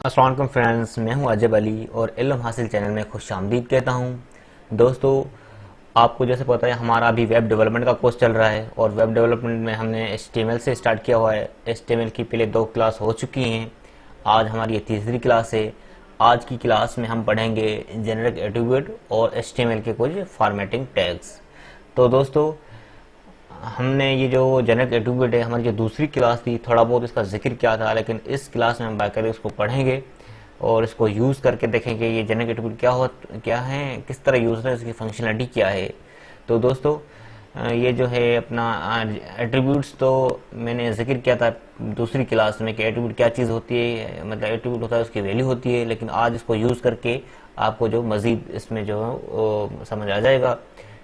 अस्सलाम वालेकुम फ्रेंड्स, मैं हूं अजब अली और इल्म हासिल चैनल में खुशामदीद कहता हूं। दोस्तों, आपको जैसे पता है हमारा अभी वेब डेवलपमेंट का कोर्स चल रहा है और वेब डेवलपमेंट में हमने HTML से स्टार्ट किया हुआ है। HTML की पहले 2 क्लास हो चुकी हैं। आज हमारी ये तीसरी क्लास है। आज की क्लास में हम पढ़ेंगे जेनेरिक एट्रीब्यूट और HTML के कुछ फॉर्मेटिंग टैग्स। तो दोस्तों, हमने ये जो जेनेरिक एट्रीब्यूट है, हमारी जो दूसरी क्लास थी, थोड़ा बहुत इसका जिक्र किया था, लेकिन इस क्लास में हम बाकायदा इसको पढ़ेंगे और इसको यूज़ करके देखेंगे ये जेनेरिक एट्रीब्यूट क्या है, किस तरह यूज़ है, इसकी फंक्शनलिटी क्या है। तो दोस्तों, ये जो है अपना एट्रीब्यूट्स तो मैंने जिक्र किया था दूसरी क्लास में कि एट्रीब्यूट क्या चीज़ होती है, मतलब एट्रीब्यूट होता है उसकी वैल्यू होती है, लेकिन आज इसको यूज़ करके आपको जो मज़ीद इसमें जो है वो समझ आ जाएगा।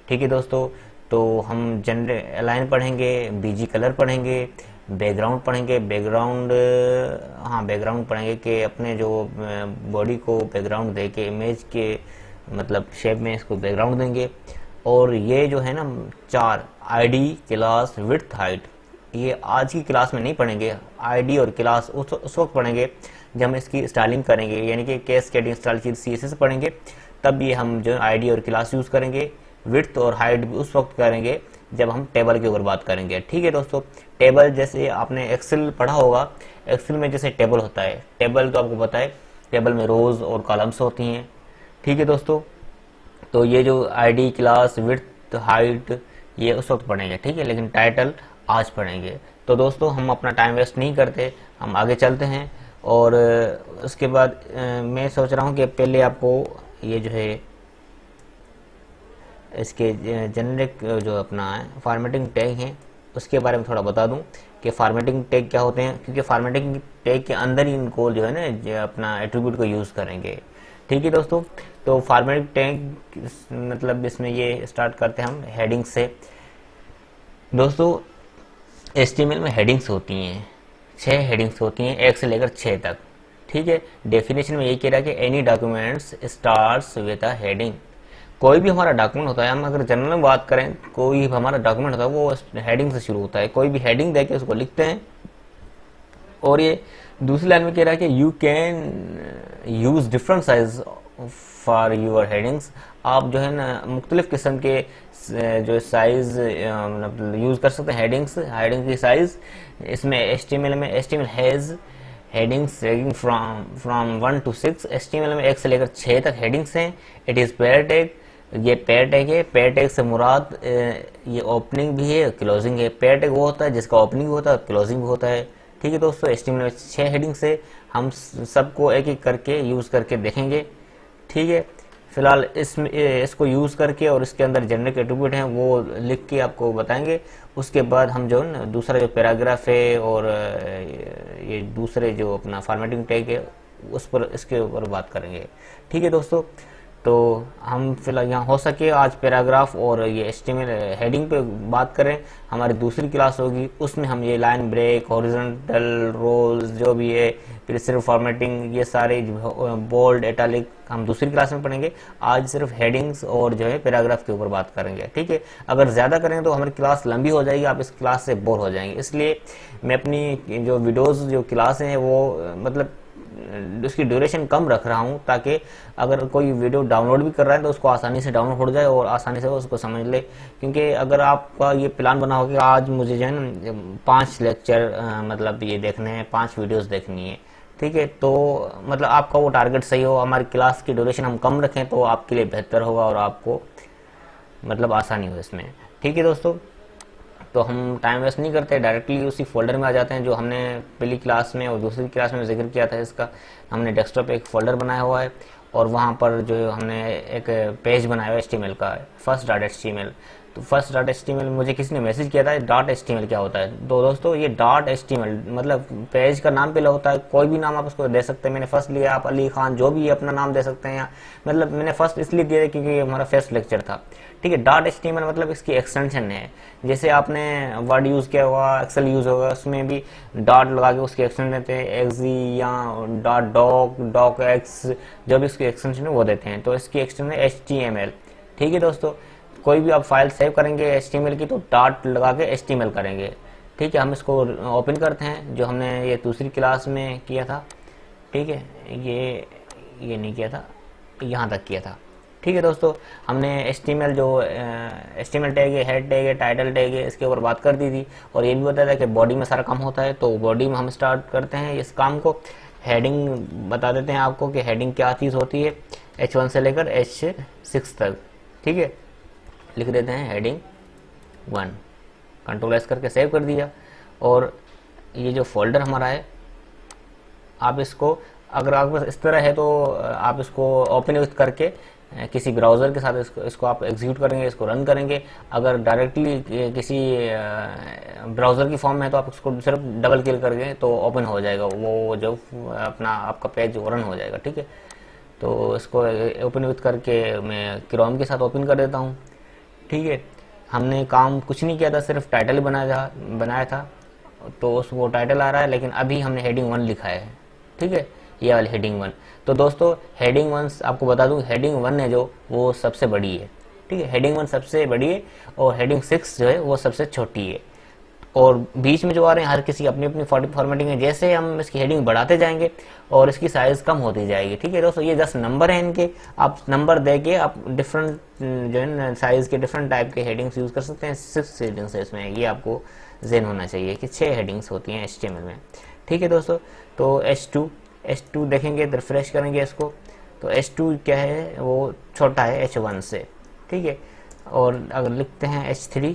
ठीक है दोस्तों, तो हम जनरल अलाइन पढ़ेंगे, बीजी कलर पढ़ेंगे, बैकग्राउंड पढ़ेंगे, बैकग्राउंड पढ़ेंगे कि अपने जो बॉडी को बैकग्राउंड दे के इमेज के मतलब शेप में इसको बैकग्राउंड देंगे। और ये जो है ना 4 आईडी, क्लास, विड्थ, हाइट, ये आज की क्लास में नहीं पढ़ेंगे। आईडी और क्लास उस वक्त पढ़ेंगे जब हम इसकी स्टाइलिंग करेंगे, यानी कि कैस्केडिंग स्टाइल की CSS पढ़ेंगे, तब ये हम जो आईडी और क्लास यूज़ करेंगे। विड्थ और हाइट भी उस वक्त करेंगे जब हम टेबल के ऊपर बात करेंगे। ठीक है दोस्तों, टेबल जैसे आपने एक्सेल पढ़ा होगा, एक्सेल में जैसे टेबल होता है, टेबल तो आपको पता है टेबल में रोज और कॉलम्स होती हैं। ठीक है दोस्तों, तो ये जो आईडी, क्लास, विड्थ, हाइट ये उस वक्त पढ़ेंगे। ठीक है, लेकिन टाइटल आज पढ़ेंगे। तो दोस्तों, हम अपना टाइम वेस्ट नहीं करते, हम आगे चलते हैं। और उसके बाद मैं सोच रहा हूँ कि पहले आपको ये जो है इसके जेनेरिक जो अपना फॉर्मेटिंग टैग हैं उसके बारे में थोड़ा बता दूं कि फॉर्मेटिंग टैग क्या होते हैं, क्योंकि फॉर्मेटिंग टैग के अंदर ही इनको जो है ना जो अपना एट्रीब्यूट को यूज़ करेंगे। ठीक है दोस्तों, तो फॉर्मेटिंग टैग मतलब इसमें ये स्टार्ट करते हैं हम हेडिंग से। दोस्तों, HTML में हेडिंग्स होती हैं, 6 हेडिंग्स होती हैं, 1 से लेकर 6 तक। ठीक है, डेफिनेशन में यही कह रहा है कि any documents starts with a heading. कोई भी हमारा डॉक्यूमेंट होता है, हम अगर जनरल में बात करें, कोई भी हमारा डॉक्यूमेंट होता है वो हेडिंग से शुरू होता है। कोई भी हेडिंग देके उसको लिखते हैं। और ये दूसरी लाइन में कह रहा है कि you can use different size for your headings. आप जो है ना मुख्तलिफ किस्म के जो साइज मतलब यूज कर सकते हैं हेडिंग की साइज। इसमें HTML में HTML has headings ranking from 1 to 6। HTML में 1 से लेकर 6 तक हेडिंग्स हैं। इट इज़ पेयर टैग, ये पेयर टैग है। पेयर टैग से मुराद ये ओपनिंग भी है, क्लोजिंग है। पेयर टैग वो होता है जिसका ओपनिंग भी होता है, क्लोजिंग भी होता है। ठीक है दोस्तों, HTML में 6 हेडिंग्स है, हम सबको एक एक करके यूज़ करके देखेंगे। ठीक है, फिलहाल इसको यूज़ करके और इसके अंदर जेनेरिक एट्रीब्यूट हैं वो लिख के आपको बताएंगे। उसके बाद हम जो है दूसरा जो पैराग्राफ है और ये दूसरे जो अपना फॉर्मेटिंग टैग है उस पर इसके ऊपर बात करेंगे। ठीक है दोस्तों, तो हम फिलहाल यहाँ हो सके आज पैराग्राफ और ये HTML हेडिंग पे बात करें। हमारी दूसरी क्लास होगी उसमें हम ये लाइन ब्रेक, हॉरिजॉन्टल रोल्स जो भी है, फिर सिर्फ फॉर्मेटिंग, ये सारे बोल्ड, इटैलिक हम दूसरी क्लास में पढ़ेंगे। आज सिर्फ हेडिंग्स और जो है पैराग्राफ के ऊपर बात करेंगे। ठीक है, अगर ज़्यादा करें तो हमारी क्लास लंबी हो जाएगी, आप इस क्लास से बोर हो जाएंगे। इसलिए मैं अपनी जो वीडियोज़ जो क्लासें हैं वो मतलब उसकी ड्यूरेशन कम रख रहा हूँ, ताकि अगर कोई वीडियो डाउनलोड भी कर रहा है तो उसको आसानी से डाउनलोड हो जाए और आसानी से उसको समझ ले। क्योंकि अगर आपका ये प्लान बना हो कि आज मुझे जो है ना 5 लेक्चर मतलब ये देखने हैं, 5 वीडियोस देखनी है, ठीक है, तो मतलब आपका वो टारगेट सही हो, हमारी क्लास की ड्यूरेशन हम कम रखें तो आपके लिए बेहतर होगा और आपको मतलब आसानी हो इसमें। ठीक है दोस्तों, तो हम टाइम वेस्ट नहीं करते, डायरेक्टली उसी फोल्डर में आ जाते हैं जो हमने पहली क्लास में और दूसरी क्लास में जिक्र किया था। इसका हमने डेस्कटॉप पे एक फोल्डर बनाया हुआ है और वहाँ पर जो हमने एक पेज बनाया हुआ है HTML का, फर्स्ट डॉट HTML। तो फर्स्ट डॉट HTML मुझे किसी ने मैसेज किया था डॉट HTML क्या होता है। तो दोस्तों, ये डॉट HTML मतलब पेज का नाम पहले होता है, कोई भी नाम आप उसको दे सकते हैं। मैंने फर्स्ट लिया, आप अली खान जो भी अपना नाम दे सकते हैं, मतलब मैंने फर्स्ट इसलिए दिया क्योंकि ये हमारा फर्स्ट लेक्चर था। ठीक है, डॉट HTML मतलब इसकी एक्सटेंशन है। जैसे आपने वर्ड यूज़ किया हुआ, एक्सेल यूज़ होगा, उसमें भी डॉट लगा के उसकी एक्सटेंशन देते हैं, XZ या डॉट डॉक एक्स, जो भी इसकी एक्सटेंशन है वो देते हैं। तो इसकी एक्सटेंशन है HTML। ठीक है दोस्तों, कोई भी आप फाइल सेव करेंगे HTML की तो डॉट लगा के HTML करेंगे। ठीक है, हम इसको ओपन करते हैं जो हमने ये दूसरी क्लास में किया था। ठीक है, ये नहीं किया था, यहाँ तक किया था। ठीक है दोस्तों, हमने HTML जो HTML टैग है, हेड टैग है, टाइटल टैग है, इसके ऊपर बात कर दी थी, और ये भी बताया था कि बॉडी में सारा काम होता है। तो बॉडी में हम स्टार्ट करते हैं इस काम को। हेडिंग बता देते हैं आपको कि हेडिंग क्या चीज़ होती है, H1 से लेकर H6 तक। ठीक है, लिख देते हैं हेडिंग 1, Ctrl+S करके सेव कर दिया। और ये जो फोल्डर हमारा है, आप इसको, अगर आपके पास इस तरह है तो आप इसको ओपन करके किसी ब्राउज़र के साथ इसको आप एग्जीक्यूट करेंगे, इसको रन करेंगे। अगर डायरेक्टली किसी ब्राउज़र की फॉर्म में है तो आप उसको सिर्फ डबल क्लिक करके तो ओपन हो जाएगा, वो जो अपना आपका पेज वो रन हो जाएगा। ठीक है, तो इसको ओपन विथ करके मैं क्रोम के साथ ओपन कर देता हूँ। ठीक है, हमने काम कुछ नहीं किया था, सिर्फ टाइटल बनाया था, तो वो टाइटल आ रहा है, लेकिन अभी हमने हेडिंग 1 लिखा है। ठीक है, ये वाली हेडिंग 1। तो दोस्तों हेडिंग 1 आपको बता दूं, हेडिंग 1 है जो वो सबसे बड़ी है। ठीक है, हेडिंग 1 सबसे बड़ी है और हेडिंग 6 जो है वो सबसे छोटी है। और बीच में जो आ रहे हैं हर किसी अपनी अपनी फॉर्मेटिंग है। जैसे हम इसकी हेडिंग बढ़ाते जाएंगे और इसकी साइज कम होती जाएगी। ठीक है दोस्तों, ये 10 नंबर हैं इनके, आप नंबर दे के आप डिफरेंट जो है साइज के डिफरेंट टाइप के हेडिंग्स यूज कर सकते हैं। 6 हेडिंग्स है इसमें, ये आपको ज़हन होना चाहिए कि 6 हेडिंग्स होती हैं HTML में। ठीक है दोस्तों, तो H2 देखेंगे, रिफ्रेश करेंगे इसको, तो H2 क्या है, वो छोटा है H1 से। ठीक है, और अगर लिखते हैं H3,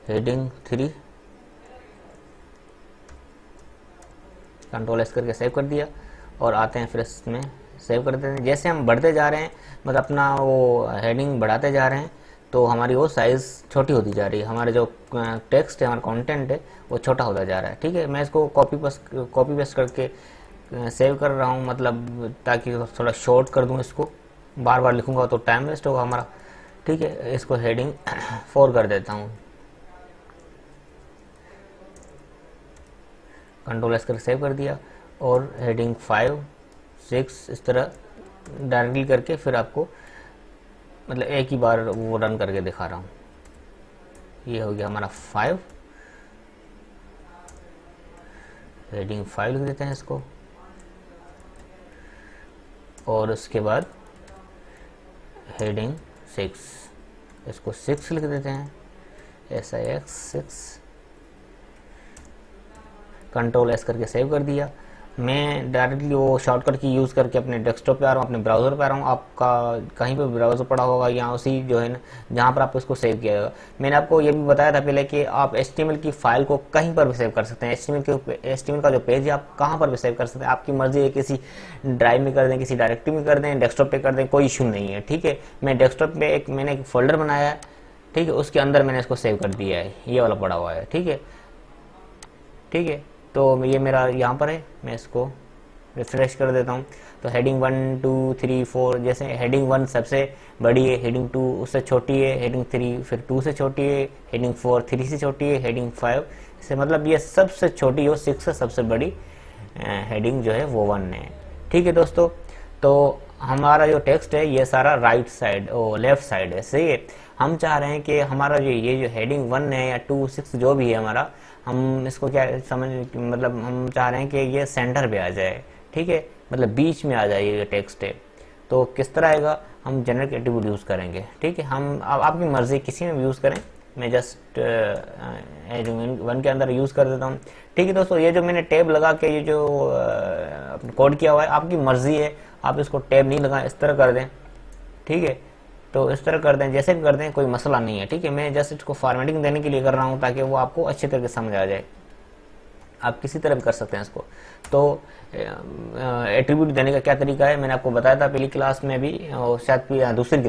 हेडिंग 3, Ctrl+S करके सेव कर दिया और आते हैं फिर इसमें सेव कर देते हैं। जैसे हम बढ़ते जा रहे हैं, मतलब अपना वो हेडिंग बढ़ाते जा रहे हैं, तो हमारी वो साइज़ छोटी होती जा रही है, हमारा जो टेक्स्ट है, हमारा कंटेंट है वो छोटा होता जा रहा है। ठीक है, मैं इसको कॉपी पेस्ट करके सेव कर रहा हूँ, मतलब ताकि थोड़ा शॉर्ट कर दूँ इसको, बार बार लिखूँगा तो टाइम वेस्ट होगा हमारा। ठीक है, इसको हेडिंग 4 कर देता हूँ, Ctrl+S करके सेव कर दिया, और हेडिंग 5, 6 इस तरह डायरेक्टली करके फिर आपको मतलब एक ही बार वो रन करके दिखा रहा हूँ। ये हो गया हमारा 5, हेडिंग 5 लिख देते हैं इसको, और उसके बाद हेडिंग 6, इसको 6 लिख देते हैं, SIX 6, Ctrl+S करके सेव कर दिया। मैं डायरेक्टली वो शॉर्टकट की यूज़ करके अपने डेस्कटॉप पे आ रहा हूँ, अपने ब्राउज़र पे आ रहा हूँ। आपका कहीं पे ब्राउज़र पड़ा होगा या उसी जो है ना जहाँ पर आप इसको सेव किया जाएगा। मैंने आपको ये भी बताया था पहले कि आप HTML की फाइल को कहीं पर भी सेव कर सकते हैं। HTML का जो पेज है आप कहाँ पर भी सेव कर सकते हैं, आपकी मर्जी है, किसी ड्राइव में कर दें, किसी डायरेक्टरी में कर दें, डेस्कटॉप पे कर दें, कोई इशू नहीं है। ठीक है, मैं डेस्कटॉप पे मैंने एक फोल्डर बनाया है। ठीक है, उसके अंदर मैंने इसको सेव कर दिया है, ये वाला पड़ा हुआ है। ठीक है, ठीक है, तो ये मेरा यहाँ पर है, मैं इसको रिफ्रेश कर देता हूँ। तो हेडिंग 1, 2, 3, 4, जैसे हेडिंग 1 सबसे बड़ी है, हेडिंग 2 उससे छोटी है, हेडिंग 3 फिर 2 से छोटी है, हेडिंग 4 3 से छोटी है, हेडिंग 5 से मतलब ये सबसे छोटी हो, 6 से सबसे बड़ी हेडिंग जो है वो 1 है। ठीक है दोस्तों, तो हमारा जो टेक्स्ट है ये सारा राइट साइड और लेफ्ट साइड है, सही है। हम चाह रहे हैं कि हमारा ये जो हेडिंग 1 है या 2, 6 जो भी है हमारा, हम इसको क्या मतलब हम चाह रहे हैं कि ये सेंटर पे आ जाए। ठीक है, मतलब बीच में आ जाए ये टेक्स्ट है। तो किस तरह आएगा, हम जेनरिक एट्रीब्यूट यूज़ करेंगे। ठीक है, हम आपकी मर्ज़ी किसी में भी यूज़ करें, मैं जस्ट हेडिंग 1 के अंदर यूज़ कर देता हूँ। ठीक है दोस्तों, ये जो मैंने टैब लगा के ये जो कोड किया हुआ है, आपकी मर्ज़ी है, आप इसको टैब नहीं लगाएं, इस तरह कर दें। ठीक है, तो इस तरह कर दें, जैसे भी कर दें, कोई मसला नहीं है। ठीक है, मैं जस्ट इसको फॉर्मेटिंग देने के लिए कर रहा हूँ ताकि वो आपको अच्छी तरह से समझ आ जाए। आप किसी तरह भी कर सकते हैं इसको। तो एट्रीब्यूट देने का क्या तरीका है, मैंने आपको बताया था पहली क्लास में भी, और शायद दूसरी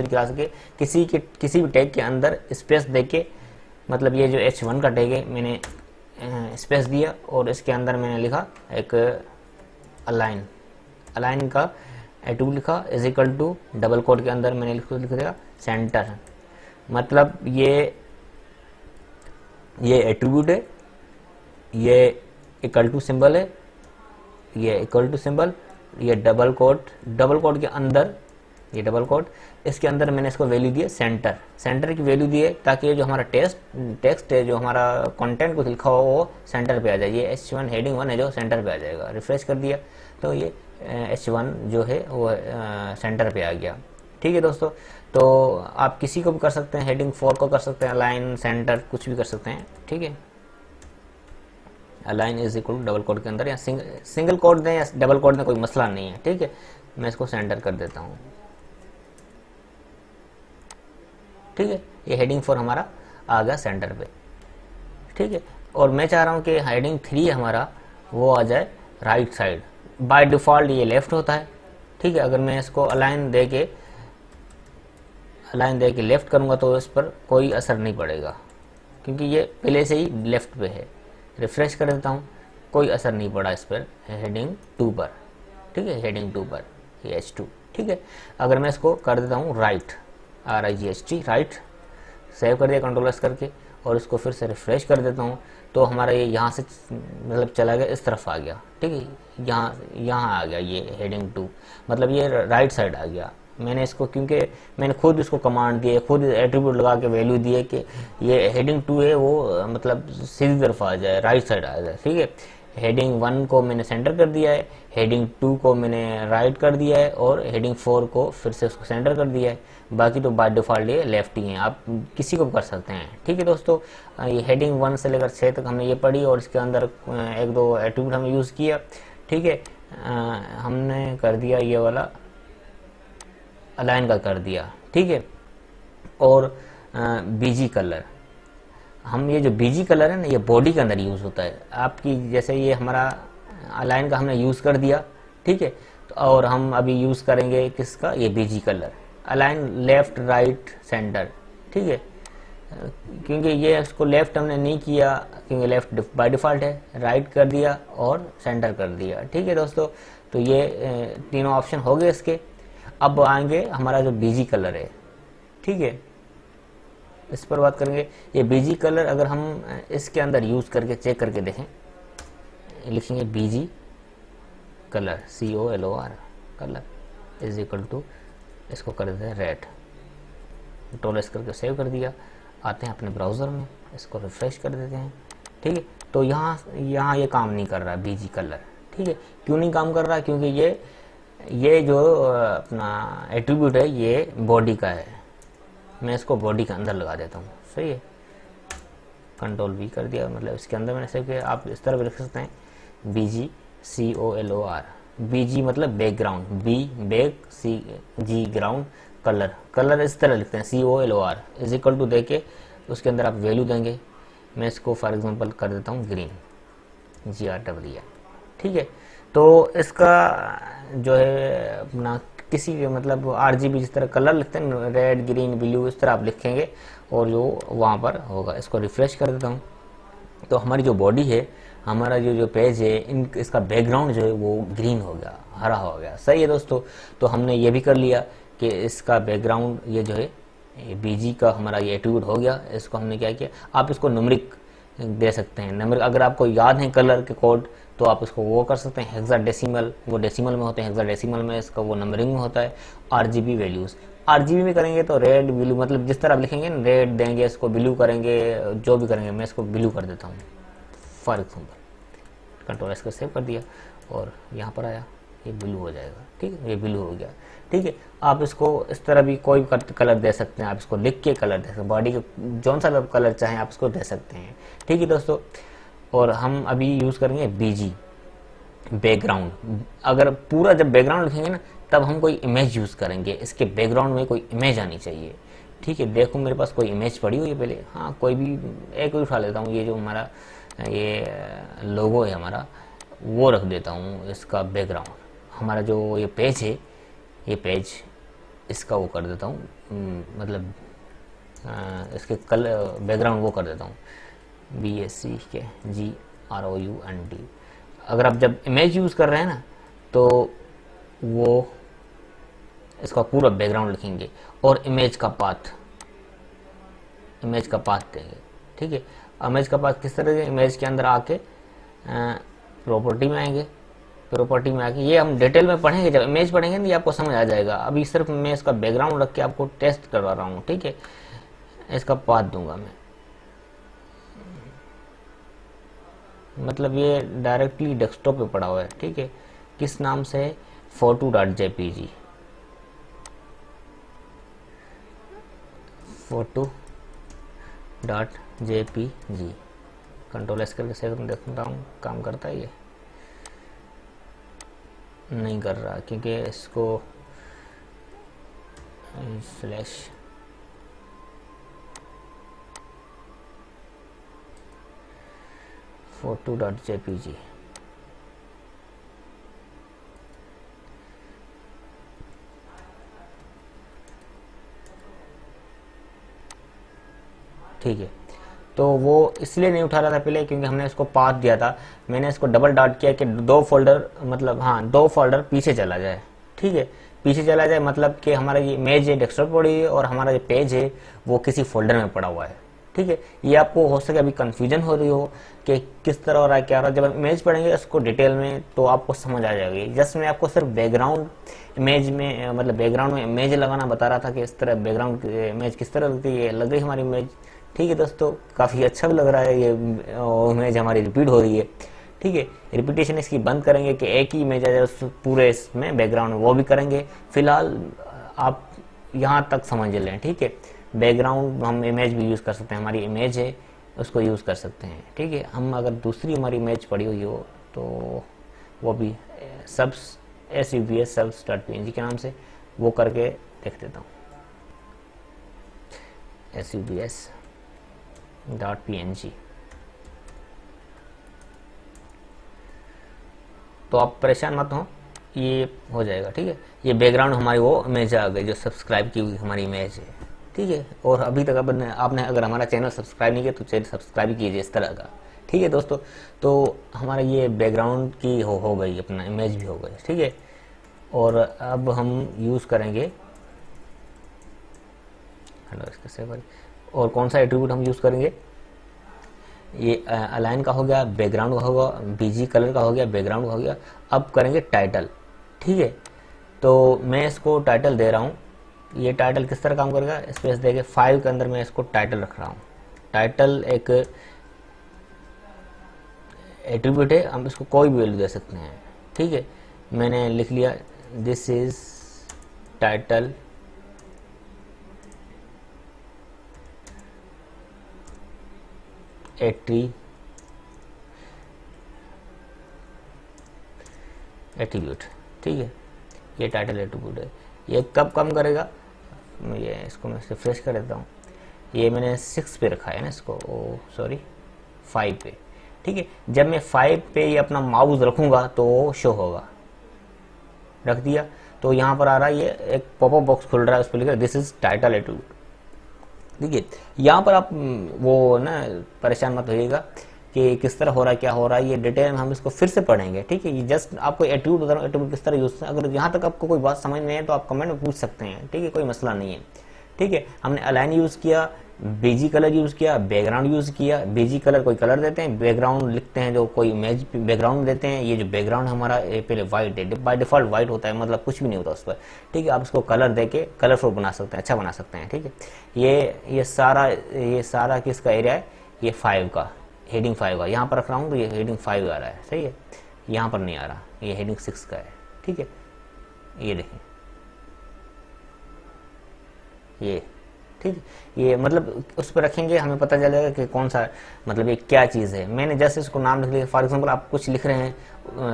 क्लास के किसी भी टैग के अंदर स्पेस देके, मतलब ये जो H1 का टैग है मैंने स्पेस दिया और इसके अंदर मैंने लिखा एक अलाइन का एट्रीब्यूट लिखा, is equal to double quote के अंदर मैंने लिख दिया सेंटर। मतलब ये एट्रीब्यूट है, ये इक्वल टू सिंबल है, ये इक्वल टू सिंबल, ये डबल कोड के अंदर ये डबल कोट, इसके अंदर मैंने इसको वैल्यू दी है सेंटर, सेंटर की वैल्यू दी है ताकि ये जो हमारा टेक्स्ट है, जो हमारा कंटेंट को लिखा हो वो सेंटर पे आ जाए। ये H1 हेडिंग 1 है जो सेंटर पे आ जाएगा। रिफ्रेश कर दिया तो ये H1 जो है वो सेंटर पे आ गया। ठीक है दोस्तों, तो आप किसी को भी कर सकते हैं, हेडिंग 4 को कर सकते हैं, अलाइन, सेंटर, कुछ भी कर सकते हैं। ठीक है, align is equal double quote के अंदर या सिंगल कोड दें या डबल कोड दें, कोई मसला नहीं है। ठीक है, मैं इसको सेंटर कर देता हूँ। ठीक है, ये हेडिंग 4 हमारा आ गया सेंटर पे। ठीक है, और मैं चाह रहा हूँ कि हेडिंग 3 हमारा वो आ जाए राइट साइड। बाय डिफ़ॉल्ट ये लेफ्ट होता है। ठीक है, अगर मैं इसको अलाइन दे के लेफ्ट करूँगा तो इस पर कोई असर नहीं पड़ेगा, क्योंकि ये पहले से ही लेफ्ट पे है। रिफ्रेश कर देता हूँ, कोई असर नहीं पड़ा इस पर हेडिंग 2 पर। ठीक है, हेडिंग 2 पर ये H2। ठीक है, अगर मैं इसको कर देता हूँ राइट, RIGHT, राइट, सेव कर दिया कंट्रोल एस करके, और इसको फिर से रिफ्रेश कर देता हूँ तो हमारा ये यहाँ से मतलब चला गया, इस तरफ आ गया। ठीक है, यहाँ आ गया ये हेडिंग 2, मतलब ये राइट साइड आ गया। मैंने इसको, क्योंकि मैंने खुद इसको कमांड दिए, खुद एट्रीब्यूट लगा के वैल्यू दिए कि ये हेडिंग 2 है वो मतलब सीधी तरफ आ जाए, राइट साइड आ जाए। ठीक है, हेडिंग 1 को मैंने सेंटर कर दिया है, हेडिंग 2 को मैंने राइट कर दिया है, और हेडिंग 4 को फिर से उसको सेंटर कर दिया है। बाकी तो बाय डिफ़ॉल्ट ये लेफ्ट ही हैं, आप किसी को भी कर सकते हैं। ठीक है दोस्तों, ये हेडिंग 1 से लेकर 6 तक हमने ये पढ़ी, और इसके अंदर एक दो एट्रीब्यूट हमने यूज़ किया। ठीक है, हमने कर दिया ये वाला अलाइन का कर दिया। ठीक है, और बीजी कलर, हम ये जो बीजी कलर है ना, ये बॉडी के अंदर यूज़ होता है आपकी, जैसे ये हमारा अलाइन का हमने यूज़ कर दिया। ठीक है, तो और हम अभी यूज़ करेंगे किसका, ये BG colour, align left right centre. ठीक है, क्योंकि ये इसको लेफ्ट हमने नहीं किया, क्योंकि लेफ्ट बाय डिफ़ॉल्ट है, राइट कर दिया और सेंटर कर दिया। ठीक है दोस्तों, तो ये तीनों ऑप्शन हो गए इसके। अब आएंगे हमारा जो बीजी कलर है। ठीक है, इस पर बात करेंगे। ये बीजी कलर अगर हम इसके अंदर यूज़ करके चेक करके देखें, लिखेंगे BG colour, COLOR colour is equal to, इसको कर देते हैं रेड, टोलेस करके सेव कर दिया। आते हैं अपने ब्राउज़र में, इसको रिफ्रेश कर देते हैं। ठीक है, तो यहाँ ये काम नहीं कर रहा बीजी कलर। ठीक है, क्यों नहीं काम कर रहा, क्योंकि ये जो अपना एट्रीब्यूट है ये बॉडी का है। मैं इसको बॉडी के अंदर लगा देता हूँ। सही है, कंट्रोल V कर दिया, मतलब इसके अंदर मैंने सेव किया। आप इस तरह भी लिख सकते हैं BG COLOR, BG मतलब background, B back, CG ground, colour, colour इस तरह लिखते हैं COLOR इज इक्वल टू दे के उसके अंदर आप वैल्यू देंगे। मैं इसको फॉर एग्जांपल कर देता हूँ ग्रीन, GRWN। ठीक है, तो इसका जो है अपना किसी भी मतलब RGB जिस तरह कलर लिखते हैं, रेड ग्रीन ब्लू, इस तरह आप लिखेंगे और जो वहाँ पर होगा। इसको रिफ्रेश कर देता हूँ तो हमारी जो बॉडी है, हमारा जो पेज है, इसका बैकग्राउंड जो है वो ग्रीन हो गया, हरा हो गया। सही है दोस्तों, तो हमने ये भी कर लिया कि इसका बैकग्राउंड ये जो है BG का हमारा ये एट्रीब्यूट हो गया। इसको हमने क्या किया, आप इसको न्यूमेरिक दे सकते हैं। नंबर अगर आपको याद है कलर के कोड तो आप इसको वो कर सकते हैं हेक्साडेसिमल, वो डेसिमल में होते हैं, हेक्साडेसिमल में इसका वो नंबरिंग में होता है। RGB वैल्यूज़ RGB में करेंगे तो रेड ब्लू, मतलब जिस तरह आप लिखेंगे ना, रेड देंगे, इसको ब्लू करेंगे, जो भी करेंगे। मैं इसको ब्लू कर देता हूँ फॉर एग्जाम्पल, कंट्रोल इसको सेव कर दिया और यहाँ पर आया, ये ब्लू हो जाएगा। ठीक है, ये ब्लू हो गया। ठीक है, आप इसको इस तरह भी कोई कलर दे सकते हैं, आप इसको लिख के कलर दे सकते हैं, बॉडी के जौन सा कलर चाहें आप इसको दे सकते हैं। ठीक है दोस्तों, और हम अभी यूज़ करेंगे BG बैकग्राउंड। अगर पूरा जब बैकग्राउंड लिखेंगे ना, तब हम कोई इमेज यूज़ करेंगे, इसके बैकग्राउंड में कोई इमेज आनी चाहिए। ठीक है, देखो मेरे पास कोई इमेज पड़ी हुई है पहले, हाँ कोई भी एक उठा लेता हूँ। ये जो हमारा ये लोगो है हमारा, वो रख देता हूँ इसका बैकग्राउंड। हमारा जो ये पेज है, ये पेज इसका वो कर देता हूँ, मतलब इसके कलर बैकग्राउंड वो कर देता हूँ BACKGROUND। अगर आप जब इमेज यूज़ कर रहे हैं ना, तो वो इसका पूरा बैकग्राउंड लिखेंगे और इमेज का पाथ देंगे। ठीक है, इमेज का पाथ किस तरह से, इमेज के अंदर आके प्रॉपर्टी में आएंगे, प्रॉपर्टी में आके ये हम डिटेल में पढ़ेंगे, जब इमेज पढ़ेंगे ना ये आपको समझ आ जाएगा। अभी सिर्फ मैं इसका बैकग्राउंड रख के आपको टेस्ट करवा रहा हूँ, ठीक है। इसका पाथ दूंगा मैं, मतलब ये डायरेक्टली डेस्कटॉप पे पड़ा हुआ है, ठीक है। किस नाम से? photo.jpg, photo.jpg। कंट्रोल एस करके सेव में देखता हूँ काम करता है। ये नहीं कर रहा क्योंकि इसको स्लैश photo.jpg, ठीक है। तो वो इसलिए नहीं उठा रहा था पहले क्योंकि हमने इसको पाथ दिया था। मैंने इसको डबल डॉट किया कि दो फोल्डर, मतलब हाँ दो फोल्डर पीछे चला जाए, ठीक है। पीछे चला जाए मतलब कि हमारा ये इमेज है डेस्कटॉप पड़ी है और हमारा जो पेज है वो किसी फोल्डर में पड़ा हुआ है, ठीक है। ये आपको हो सके अभी कंफ्यूजन हो रही हो कि किस तरह हो रहा है क्या हो रहा है, जब हम इमेज पढ़ेंगे इसको डिटेल में तो आपको समझ आ जाएगी। जस्ट मैं आपको सिर्फ बैकग्राउंड इमेज में, मतलब बैकग्राउंड में इमेज लगाना बता रहा था कि इस तरह बैकग्राउंड इमेज किस तरह लगती है, लग रही हमारी इमेज, ठीक है दोस्तों। काफ़ी अच्छा भी लग रहा है, ये इमेज हमारी रिपीट हो रही है, ठीक है। रिपीटेशन इसकी बंद करेंगे कि एक ही इमेज आ जाए उस पूरे इसमें बैकग्राउंड में, वो भी करेंगे। फिलहाल आप यहाँ तक समझ लें, ठीक है। बैकग्राउंड हम इमेज भी यूज़ कर सकते हैं, हमारी इमेज है उसको यूज़ कर सकते हैं, ठीक है। हम अगर दूसरी हमारी इमेज पड़ी हुई हो तो वो भी subs SUBS subs.png के नाम से वो करके देख देता हूँ, SUBS.png। तो आप परेशान मत हो, ये हो जाएगा, ठीक है। ये बैकग्राउंड हमारी वो इमेज आ गई जो सब्सक्राइब की हुई हमारी इमेज है, ठीक है। और अभी तक आपने अगर हमारा चैनल सब्सक्राइब नहीं किया तो चैनल सब्सक्राइब कीजिए इस तरह का, ठीक है दोस्तों। तो हमारा ये बैकग्राउंड की हो गई, अपना इमेज भी हो गई, ठीक है। और अब हम यूज़ करेंगे, हेलो इसका सेव, और कौन सा एट्रीब्यूट हम यूज़ करेंगे? ये अलाइन का हो गया, बैकग्राउंड का होगा, बीजी कलर का हो गया, बैकग्राउंड का हो गया। अब करेंगे टाइटल, ठीक है। तो मैं इसको टाइटल दे रहा हूँ। ये टाइटल किस तरह काम करेगा? स्पेस देके फाइल के अंदर मैं इसको टाइटल रख रहा हूँ। टाइटल एक एट्रीब्यूट है, हम इसको कोई भी वैल्यू दे सकते हैं, ठीक है। मैंने लिख लिया दिस इज टाइटल एट्रीब्यूट, ठीक है। ये टाइटल एट्रीब्यूट है। ये कब काम करेगा? ये इसको मैं रिफ्रेश कर देता हूँ। ये मैंने 6 पे रखा है ना इसको, सॉरी 5 पे, ठीक है। जब मैं 5 पे ये अपना माउस रखूंगा तो शो होगा। रख दिया तो यहाँ पर आ रहा है, ये एक पॉपअप बॉक्स खुल रहा है, उस पर लिखा दिस इज टाइटल एट्रीब्यूट, ठीक है। यहाँ पर आप वो ना परेशान मत होइएगा कि किस तरह हो रहा है क्या हो रहा है, ये डिटेल में हम इसको फिर से पढ़ेंगे, ठीक है। ये जस्ट आपको एट्रीब्यूट बता रहा हूँ, एट्रीब्यूट किस तरह यूज, अगर यहाँ तक आपको कोई बात समझ नहीं है तो आप कमेंट में पूछ सकते हैं, ठीक है, कोई मसला नहीं है, ठीक है। हमने अलाइन यूज़ किया, बीजी कलर यूज़ किया, बैकग्राउंड यूज़ किया। बीजी कलर कोई कलर देते हैं, बैकग्राउंड लिखते हैं जो कोई इमेज बैकग्राउंड देते हैं। ये जो बैकग्राउंड हमारा पहले वाइट है, बाय डिफॉल्ट वाइट होता है, मतलब कुछ भी नहीं होता उस पर, ठीक है। आप इसको कलर देके कलरफुल बना सकते हैं, अच्छा बना सकते हैं, ठीक है। ये सारा किसका एरिया है? ये 5 का, हेडिंग 5 का। यहाँ पर रख रहा हूँ तो ये हेडिंग 5 आ रहा है, सही है। यहाँ पर नहीं आ रहा, ये हेडिंग 6 का है, ठीक है। ये देखें, ये ठीक, ये मतलब उस पर रखेंगे, हमें पता चलेगा कि कौन सा, मतलब ये क्या चीज़ है। मैंने जैसे इसको नाम लिख लिया। फॉर एग्जांपल आप कुछ लिख रहे हैं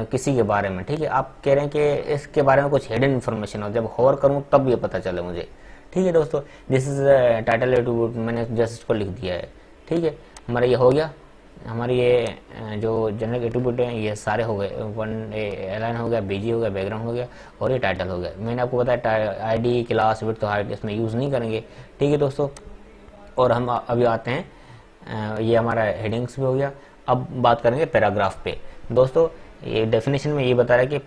किसी के बारे में, ठीक है। आप कह रहे हैं कि इसके बारे में कुछ हिडन इन्फॉर्मेशन हो, जब होवर करूँ तब ये पता चले मुझे, ठीक है दोस्तों। दिस इज टाइटल एट्रीब्यूट, मैंने जस्ट इसको लिख दिया है, ठीक है। हमारा ये हो गया। हमारी ये जो जनरल एट्रीब्यूट है ये सारे हो गए, अलाइन हो गया, बीजी हो गया, बैकग्राउंड हो गया और ये टाइटल हो गया। मैंने आपको बताया आईडी, क्लास, विड्थ, हाइट इसमें यूज़ नहीं करेंगे, ठीक है दोस्तों। और हम अभी आते हैं, ये हमारा हेडिंग्स भी हो गया। अब बात करेंगे पैराग्राफ पे दोस्तों। ये डेफिनेशन में ये बता रहा है कि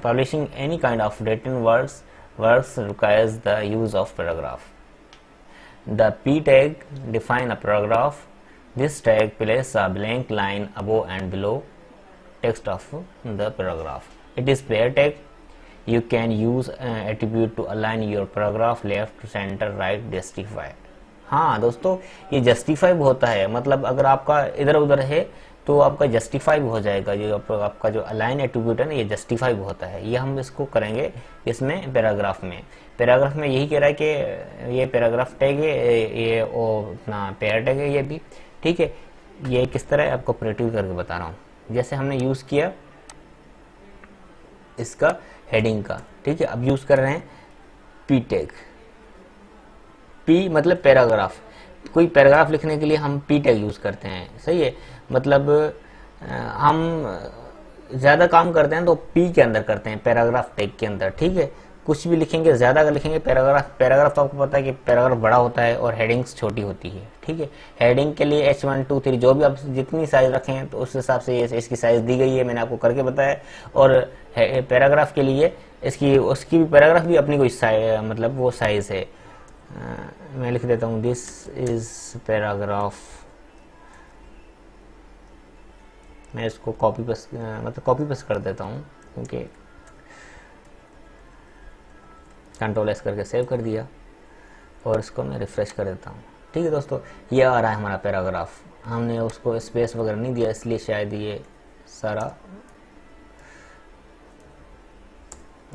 publishing any kind of written works requires the use of paragraph. The P tag define a paragraph. This tag places a blank line above and below text of the paragraph. It is pair tag. You can use attribute to align your paragraph left, center, right, justify. हाँ दोस्तों, ये justify भी होता है, मतलब अगर आपका इधर उधर है तो आपका जस्टिफाई भी हो जाएगा। जो आपका जो अलाइन एट्रीब्यूट है ना, ये जस्टिफाई भी होता है। ये हम इसको करेंगे इसमें पैराग्राफ में। पैराग्राफ में यही कह रहा है कि ये पैराग्राफ टैग है, ये अपना पेयर टैग है ये भी, ठीक है। ये किस तरह आपको ऑपरेटिव करके बता रहा हूँ। जैसे हमने यूज़ किया इसका हेडिंग का, ठीक है। अब यूज़ कर रहे हैं पी टैग। पी मतलब पैराग्राफ, कोई पैराग्राफ लिखने के लिए हम पी टैग यूज़ करते हैं, सही है। मतलब हम ज़्यादा काम करते हैं तो पी के अंदर करते हैं, पैराग्राफ टैग के अंदर, ठीक है। कुछ भी लिखेंगे, ज़्यादा अगर लिखेंगे पैराग्राफ तो आपको पता है कि पैराग्राफ बड़ा होता है और हेडिंग्स छोटी होती है, ठीक है। हेडिंग के लिए H1 2 3 जो भी आप जितनी साइज रखें तो उस हिसाब से इसकी साइज़ दी गई है, मैंने आपको करके बताया। और पैराग्राफ के लिए उसकी भी पैराग्राफ भी अपनी कोई मतलब वो साइज़ है। मैं लिख देता हूँ दिस इज पैराग्राफ। मैं इसको कॉपी पेस्ट कर देता हूँ, क्योंकि कंट्रोल एस करके सेव कर दिया और इसको मैं रिफ्रेश कर देता हूँ, ठीक है दोस्तों। ये आ रहा है हमारा पैराग्राफ। हमने उसको स्पेस वगैरह नहीं दिया, इसलिए शायद ये सारा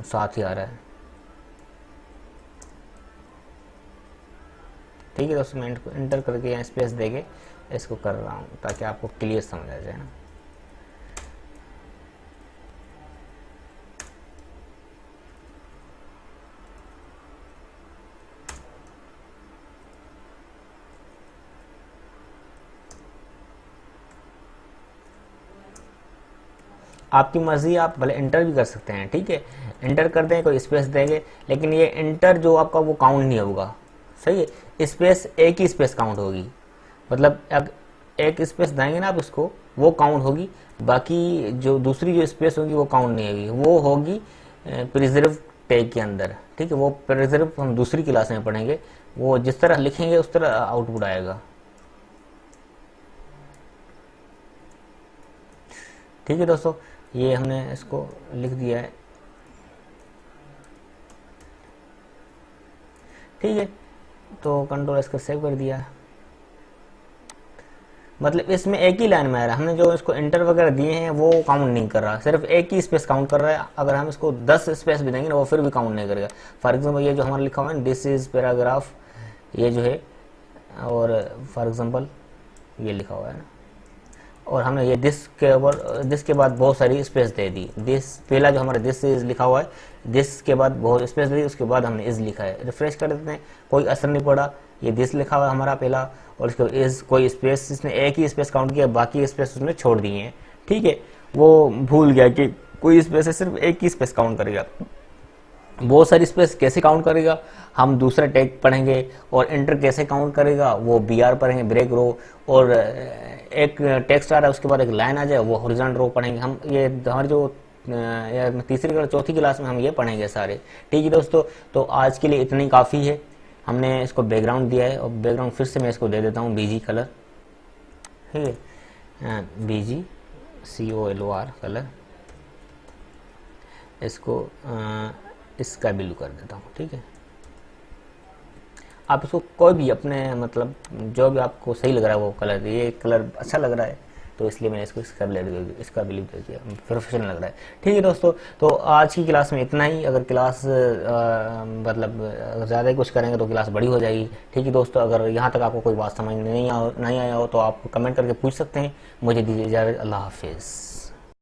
साथ ही आ रहा है, ठीक है दोस्तों। मैं इंटर करके यहाँ स्पेस देके इसको कर रहा हूँ ताकि आपको क्लियर समझ आ जाए ना। आपकी मर्जी, आप भले इंटर भी कर सकते हैं, ठीक है। इंटर कर दें, कोई स्पेस देंगे, लेकिन ये इंटर जो आपका वो काउंट नहीं होगा, सही है। स्पेस एक ही स्पेस काउंट होगी, मतलब एक स्पेस देंगे ना आप इसको, वो काउंट होगी। बाकी जो दूसरी जो स्पेस होगी वो काउंट नहीं होगी, वो होगी प्रिजर्व टैग के अंदर, ठीक है। वो प्रिजर्व हम दूसरी क्लास में पढ़ेंगे, वो जिस तरह लिखेंगे उस तरह आउटपुट आएगा, ठीक है दोस्तों। ये हमने इसको लिख दिया है, ठीक है। तो कंट्रोल इसको सेव कर दिया। मतलब इसमें एक ही लाइन में आ रहा है, हमने जो इसको इंटर वगैरह दिए हैं वो काउंट नहीं कर रहा, सिर्फ एक ही स्पेस काउंट कर रहा है। अगर हम इसको 10 स्पेस भी देंगे ना, वो फिर भी काउंट नहीं करेगा। फॉर एग्जांपल ये जो हमारा लिखा हुआ है दिस इज पैराग्राफ, ये जो है, और फॉर एग्जांपल ये लिखा हुआ है ना, और हमने ये दिस के बाद बहुत सारी स्पेस दे दी। दिस पहला जो हमारा दिस इज लिखा हुआ है, दिस के बाद बहुत स्पेस दे दी, उसके बाद हमने इज लिखा है। रिफ्रेश कर देते हैं, कोई असर नहीं पड़ा। ये दिस लिखा हुआ है हमारा पहला, और उसके इज कोई स्पेस, इसने एक ही स्पेस काउंट किया, बाकी स्पेस उसने छोड़ दिए हैं, ठीक है। वो भूल गया कि कोई स्पेस है, सिर्फ एक ही स्पेस काउंट करेगा। बहुत सारी स्पेस कैसे काउंट करेगा, हम दूसरा टैग पढ़ेंगे। और इंटर कैसे काउंट करेगा, वो BR पढ़ेंगे, ब्रेक रो। और एक टेक्स्ट आ रहा है उसके बाद एक लाइन आ जाए, वो हॉरिजॉन्टल रो पढ़ेंगे हम। ये हमारे जो तीसरी क्लास चौथी क्लास में हम ये पढ़ेंगे सारे, ठीक है दोस्तों। तो आज के लिए इतना ही काफ़ी है। हमने इसको बैकग्राउंड दिया है, और बैकग्राउंड फिर से मैं इसको दे देता हूँ BG कलर, ठीक है। BG COLOR कलर, इसको इसका ब्लू कर देता हूँ, ठीक है। आप इसको कोई भी अपने मतलब जो भी आपको सही लग रहा है वो कलर, ये कलर अच्छा लग रहा है तो इसलिए मैंने इसको इसका ब्लू दे दिया, प्रोफेशनल लग रहा है, ठीक है दोस्तों। तो आज की क्लास में इतना ही। अगर क्लास मतलब ज़्यादा ही कुछ करेंगे तो क्लास बड़ी हो जाएगी, ठीक है दोस्तों। अगर यहाँ तक आपको कोई बात समझ नहीं आया हो तो आप कमेंट करके पूछ सकते हैं। मुझे दीजिए इजाज़त, अल्लाह हाफिज़।